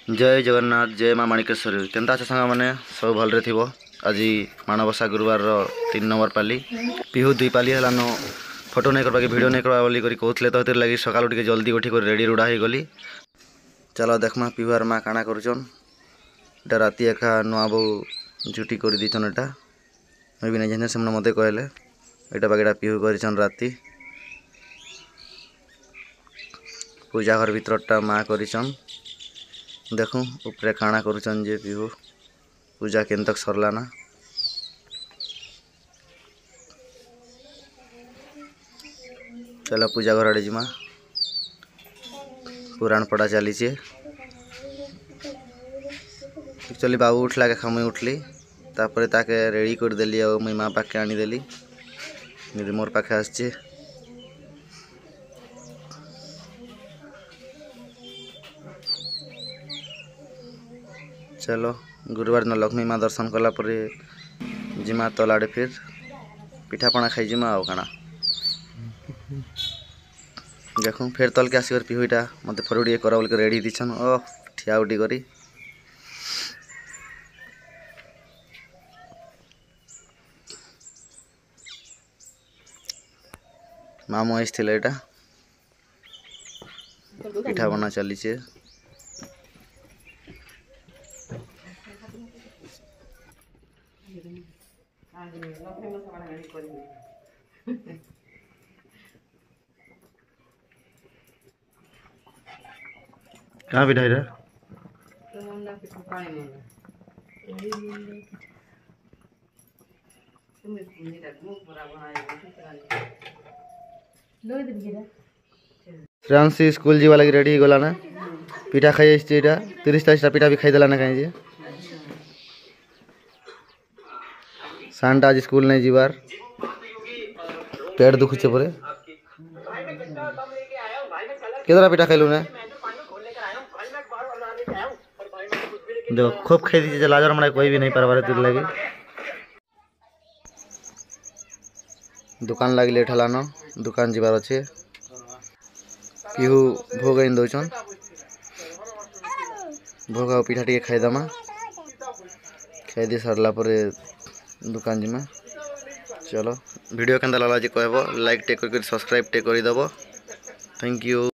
जय जगन्नाथ जय माँ माणिकेश्वरी केनता अच्छे सांग मैंने सब भलरे थी आज माणबसा गुरुवार 3 नंबर पाली पिहू 2 पाली है फोटो नहीं करवा वीडियो नहीं करवा बोली कहते तो लगी सकाल टे जल्दी उठी कर रेडी रुड़ा हो गली। चलो देखमा पिहुआर माँ काଣା करुचन इटा राति एका नुआ बो झुटी कर दीचन एटा मुझे भी नहीं जाने से मत कहले यहाँ बाकी पिहू करचन राति पूजा घर भीतरटा माँ करचन देखूँ उपरे काଣା करुचन जे पिहू पूजा केन तक सरला ना। चलो पूजा घर आड़े जिमा पुराण पढ़ा चली एक्चुअली बाबू उठला के मुई उठली तापर ताके रेडी कर देली और मुई माँ पाखे आनीदेली मोर पाखे आसचे। चलो गुरुवार दिन लक्ष्मी माँ दर्शन कला जिमा तल आड़े फिर पिठापଣା खाई जिमा आउ काना देखूँ फिर तल के आसिक पिहुईटा मत फोटो टे कर बोल रेडी दीछन ओ ठिया उठी करी मामू आसथिले एटा पिठापଣା चली कहाँ पिठा इधर श्रेयांशी स्कूल जीवा लगी रेडी गला ना पिठा खाई 30-40 पिठा भी खाईदेला ना कहीं सांडा आज स्कूल नहीं जीवार पेट दुखुचे परे केतरा पिठा खाइलु ना देखो खूब खाई दीजिए लाजर मैं कोई भी नहीं पारबार दूर लगे दुकान लगे लेट हलान दुकान जीवार अच्छे पिहू भोग इन दौन भोग आ पिठा टे खाईदमा खाई दी सारा दुकान जिमा। चलो वीडियो केंता लगला जे कहबो लाइक टे कर सब्सक्राइब टे कर दबो। Thank you.